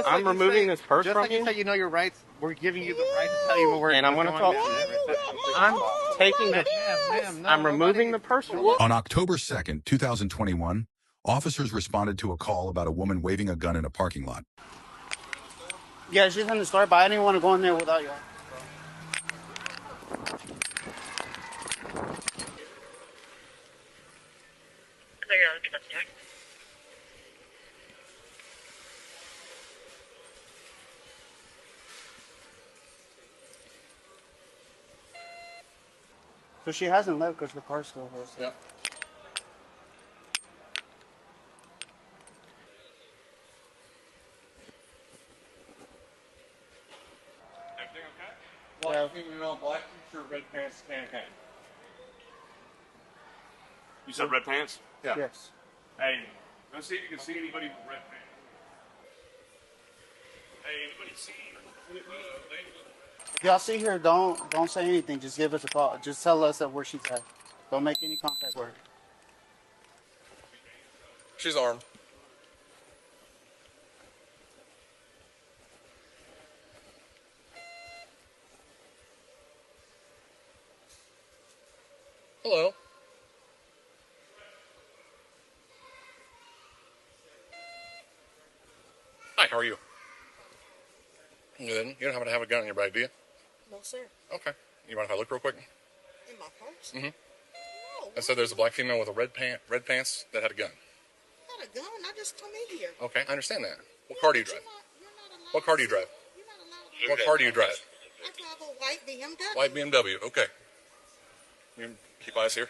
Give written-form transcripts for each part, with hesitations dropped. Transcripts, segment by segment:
I'm removing this purse from you. Just like you said, you know your rights. We're giving you the right to tell you what we're doing. And I'm going to talk. I'm taking the. I'm removing the purse from you. On October 2nd, 2021, officers responded to a call about a woman waving a gun in a parking lot. Yeah, she's in the store, but I didn't want to go in there without you. So she hasn't left because the car's still here. So. Yeah. Everything okay? Black female, black t-shirt, red pants, tan hat. You said red pants? Yeah. Yes. Hey, let's see if you can see anybody with red pants. Hey, anybody see? If y'all see her, don't say anything. Just give us a call. Just tell us where she's at. Don't make any contact with her. She's armed. Hello. Hi, how are you? Good. You don't happen to have a gun in your bag, do you? No, sir. Okay. You mind if I look real quick? In my purse? Mm-hmm. No. I said there's a black female with a red pants that had a gun. Not a gun. I just come in here. Okay, I understand that. What car do you drive? You're not allowed. What car do you drive? You're not allowed. What car do you drive? I drive a white BMW. White BMW. Okay. You can keep eyes here.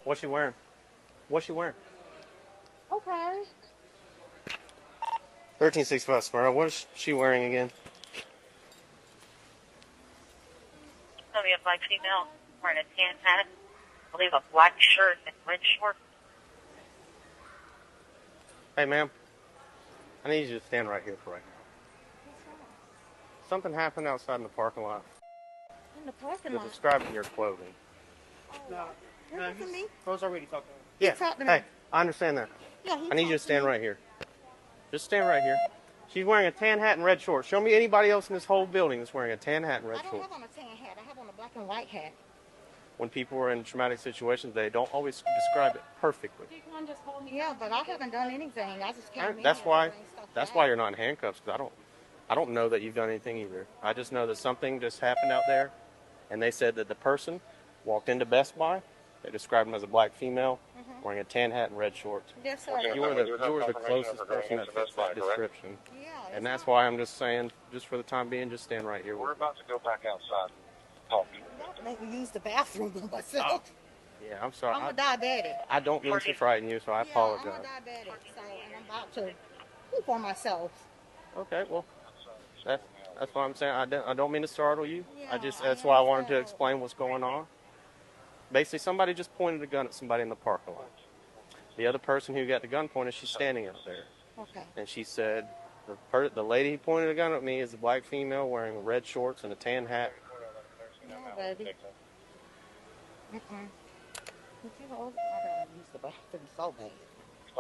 What's she wearing? What's she wearing? Okay. 1365 Smyrna. What is she wearing again? So we have black female wearing a tan hat, I believe a black shirt and red shorts. Hey, ma'am. I need you to stand right here for right now. Something happened outside in the parking lot. In the parking You're lot. describing your clothing. No. You're looking at me? Bro's already talking. He Yeah. talked to me. Hey, I understand that. Yeah, he I need you to talked stand me. right here. Just stand right here. She's wearing a tan hat and red shorts. Show me anybody else in this whole building that's wearing a tan hat and red I don't shorts. have on a tan hat. I have on a black and white hat. When people are in traumatic situations, they don't always describe it perfectly. Yeah, but I haven't done anything. I just came in That's here why. to bring stuff That's back. why you're not in handcuffs. Because I don't know that you've done anything either. I just know that something just happened out there, and they said that the person walked into Best Buy. They described him as a black female wearing a tan hat and red shorts. Yes, sir. You were the closest person that fits that description. Yeah. And that's why I'm just saying, just for the time being, just stand right here. We're about to go back outside. Talking. Don't make me use the bathroom by myself. Yeah, I'm sorry. I'm a diabetic. I don't mean to frighten you, so I Yeah, apologize. I'm a diabetic, so, and I'm about to poop on myself. Okay, well, that's what I'm saying. I don't mean to startle you. Yeah, That's why I wanted to explain what's going on. Basically, somebody just pointed a gun at somebody in the parking lot. The other person who got the gun pointed, she's standing out there. Okay. And she said, the lady who pointed a gun at me is a black female wearing red shorts and a tan hat. No, baby. Mm-mm. I gotta use the bathroom so bad.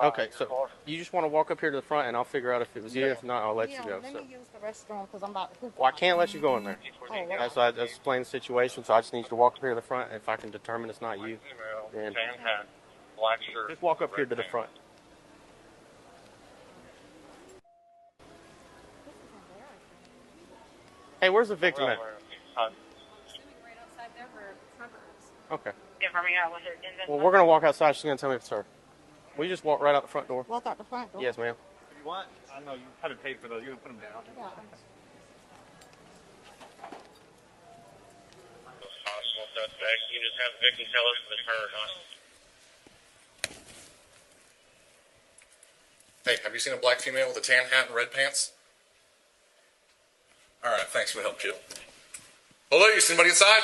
Okay, so you just want to walk up here to the front, and I'll figure out if it was you. If not, I'll let you go. Let So. me use the restroom because I'm about to poop. Well, I can't let you go in there. Oh, wow. That's why I just explained the situation, so I just need you to walk up here to the front. If I can determine it's not you, then Tan hat, black shirt. just walk up here to the front. Hey, where's the victim at? Okay. Confirming out with her inventory. Well, we're going to walk outside. She's going to tell me if it's her. Will you just walk right out the front door? Walk out the front door. Yes, ma'am. If you want, I know you haven't paid for those. You're going to put them down. Yeah. Possible suspect. You just have the victim tell us if it's her or not. Hey, have you seen a black female with a tan hat and red pants? All right, thanks for the help, Chip. Hello, you see anybody inside?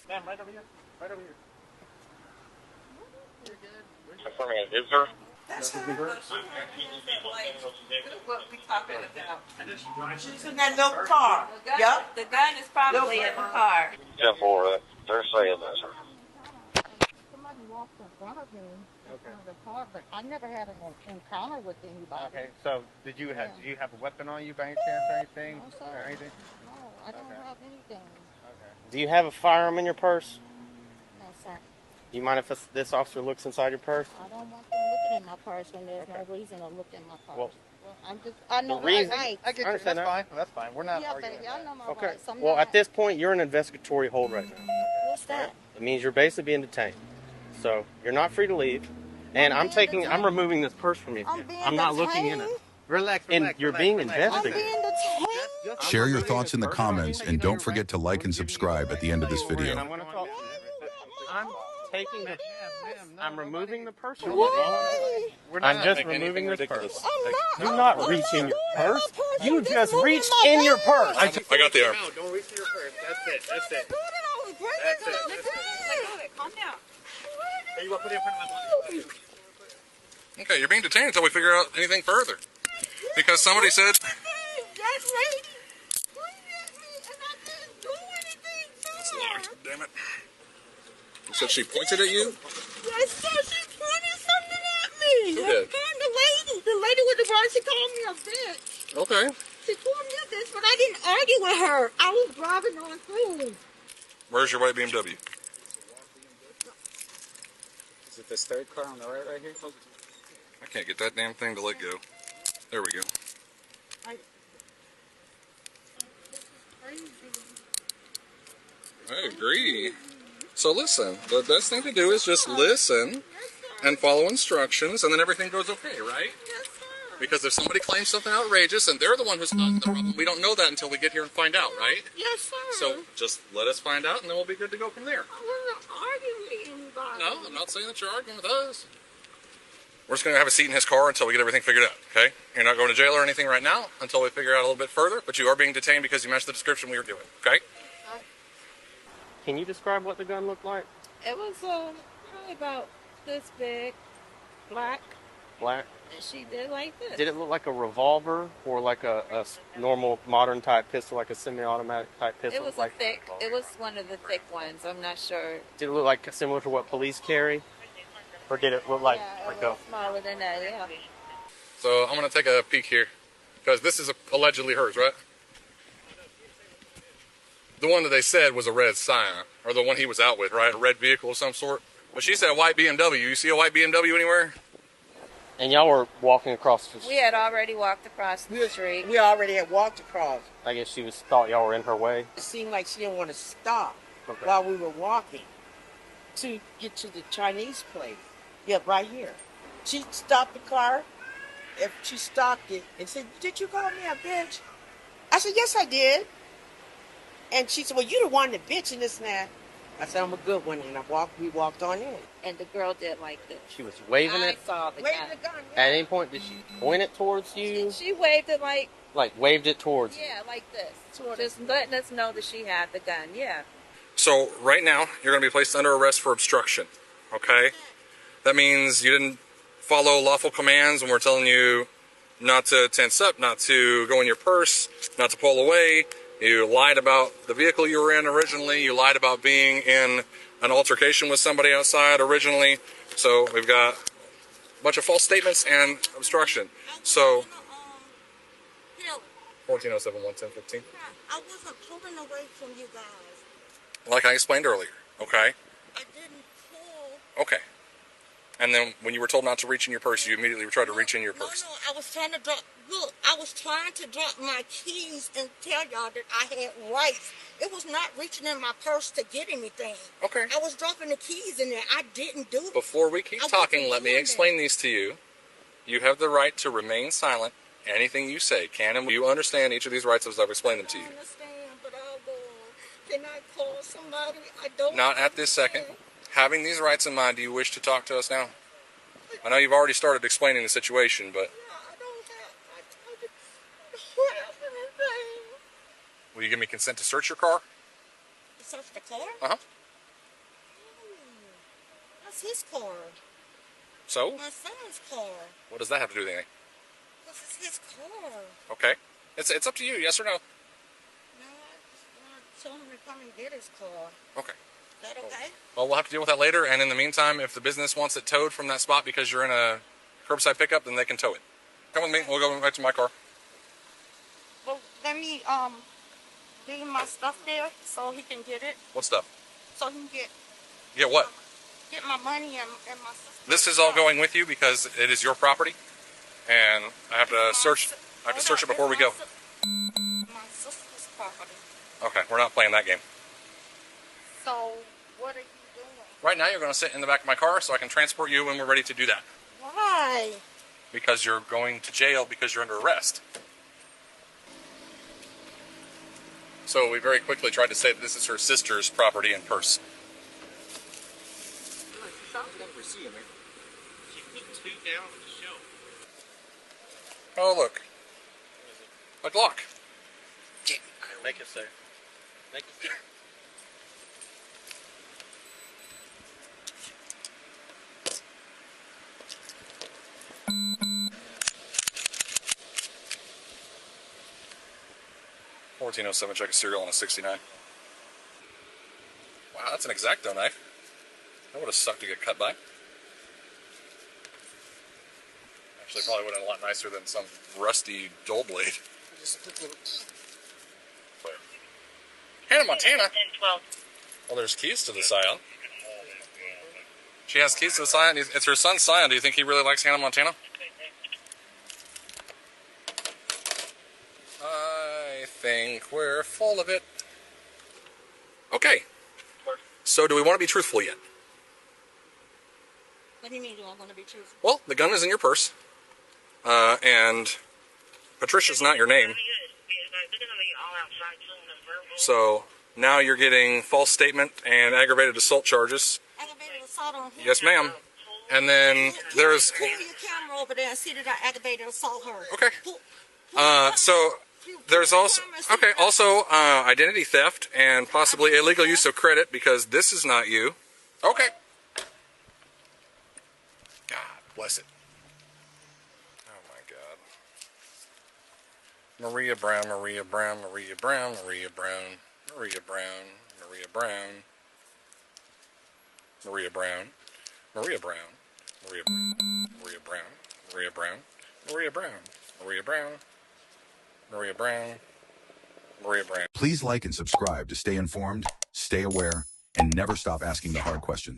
Ma'am, right over here. Right over here. Confirming it is her. That's her. What we talking about? She's in that little car. Yep. The gun is probably in the car. 10-4, they're saying that's her. Somebody walked in front of me Okay. The car, but I never had an encounter with anybody. Okay. So did you have a weapon on you by any chance or anything? No, sir. Or anything? No, I don't Okay. have anything. Okay. Do you have a firearm in your purse? No, sir. Do you mind if this officer looks inside your purse? I don't want them looking in my purse when there's no reason to look in my purse. Well, I know the my reason- rights. I get you. understand That's that. fine. That's fine. We're not Yeah, arguing. baby, I know my Okay. rights. I'm Well, not. at this point, you're in investigatory hold right now. What's that? It means you're basically being detained. So you're not free to leave. And I'm removing this purse from you. I'm not looking in it. detained? Relax. And you're being I'm investigated. being detained? Share your thoughts in the comments and don't forget to like and subscribe at the end of this And I video. want to talk to you. I'm taking the. I'm removing the purse. from you. Why? I'm just removing this purse. I'm Do not. not reach in your purse. My purse. You Just just moving reached my in your bag. purse. I got the arm. No, don't reach in your purse. That's it. That's it. Put it on. Bring That's it it. on. That's it. Calm down. Hey, you want to put it in front of my body? Okay, you're being detained until we figure out anything further. Because somebody said, That lady pointed at me and I didn't do anything to her. damn it. You said she pointed at you? Yes, sir. She pointed something at me. Who did? And the lady with the brush, she called me a bitch. Okay. She called me a bitch, but I didn't argue with her. I was driving on through. Where's your white BMW? Is it this third car on the right here? I can't get that damn thing to let go. There we go. I agree. So listen, the best thing to do is just listen and follow instructions, and then everything goes okay, right? Yes, sir. Because if somebody claims something outrageous and they're the one who's causing the problem, we don't know that until we get here and find out, right? Yes, sir. So just let us find out, and then we'll be good to go from there. I wasn't arguing with anybody. No, I'm not saying that you're arguing with us. We're just going to have a seat in his car until we get everything figured out, okay? You're not going to jail or anything right now until we figure out a little bit further, but you are being detained because you matched the description we were doing, okay? Can you describe what the gun looked like? It was probably about this big, black, Black. and she did like this. Did it look like a revolver or like a normal modern type pistol, like a semi-automatic type pistol? It was like, a thick. It was one of the thick ones. I'm not sure. Did it look like similar to what police carry, or did it look like Yeah, like it was smaller than that. Yeah. So I'm going to take a peek here, because this is allegedly hers, right? The one that they said was a red Scion, or the one he was out with, right? A red vehicle of some sort. But she said a white BMW. You see a white BMW anywhere? And y'all were walking across the We had already walked across the street. We already had walked across. I guess she thought y'all were in her way. It seemed like she didn't want to stop Okay. while we were walking to get to the Chinese place. Yeah, right here. She stopped the car. If she stopped it and said, "Did you call me a bitch?" I said, "Yes, I did." And she said, "Well, you the one that bitch and this and that." I said, "I'm a good one," and we walked on in. And the girl did like this. She was waving I it. saw the Waving gun. the gun. At any point, did she point it towards you? She waved it like, Like waved it towards you? yeah, like this. Just letting us know that she had the gun. Yeah. So right now, you're going to be placed under arrest for obstruction, okay? That means you didn't follow lawful commands when we're telling you not to tense up, not to go in your purse, not to pull away. You lied about the vehicle you were in originally. You lied about being in an altercation with somebody outside originally. So we've got a bunch of false statements and obstruction. So 1407 11015. I wasn't pulling away from you guys. Like I explained earlier, okay? I didn't pull. Okay. And then when you were told not to reach in your purse, you immediately tried to reach in your purse. No, I was trying to drop. Look, I was trying to drop my keys and tell y'all that I had rights. It was not reaching in my purse to get anything. Okay. I was dropping the keys in there. I didn't do it. Before we keep I wasn't talking, let me doing explain these to you. You have the right to remain silent. Anything you say can and will. You understand each of these rights as I've explained them to you. I understand, but I'll go. Can I call somebody? I don't. Not at this second. Having these rights in mind, do you wish to talk to us now? I know you've already started explaining the situation, but I don't have anything. will you give me consent to search your car? Search the car? Uh-huh. That's his car. So? My son's car. What does that have to do with anything? This is his car. Okay. It's up to you, yes or no? No, I told him to come and get his car. Okay. that okay? Well, we'll have to deal with that later. And in the meantime, if the business wants it towed from that spot because you're in a curbside pickup, then they can tow it. Come with me. We'll go back to my car. Well, let me leave my stuff there so he can get it. What stuff? So he can Get what? get my money and my sister's This is all stuff. going with you because it is your property, and I have to search. I have to search it before we go. My sister's property. Okay, we're not playing that game. So what are you doing? Right now, you're going to sit in the back of my car so I can transport you when we're ready to do that. Why? Because you're going to jail because you're under arrest. So we very quickly tried to say that this is her sister's property and purse. Oh, look. A Glock. Make it safe. Make it safe. $14.07 check of cereal on a 69. Wow, that's an X-Acto knife. That would have sucked to get cut by. Actually, probably would have been a lot nicer than some rusty dull blade. Hannah Montana? 10-12. Well, there's keys to the Scion. She has keys to the Scion. It's her son's Scion. Do you think he really likes Hannah Montana? I think we're full of it. Okay. So do we want to be truthful yet? What do you mean, do I want to be truthful? Well, the gun is in your purse. And Patricia's not your name. So now you're getting false statement and aggravated assault charges. Aggravated assault on who? Yes, ma'am. And then there's... Pull your camera over there and see that I aggravated assault her. Okay. So there's also... Okay, also identity theft and possibly illegal use of credit because this is not you. Okay. God bless it. Oh my God. Maria Brown, Maria Brown, Maria Brown, Maria Brown, Maria Brown, Maria Brown, Maria Brown, Maria Brown, Maria Brown, Maria Brown, Maria Brown, Maria Brown, Maria Brown, Maria Brown, Maria Brown. Please like and subscribe to stay informed, stay aware, and never stop asking the hard questions.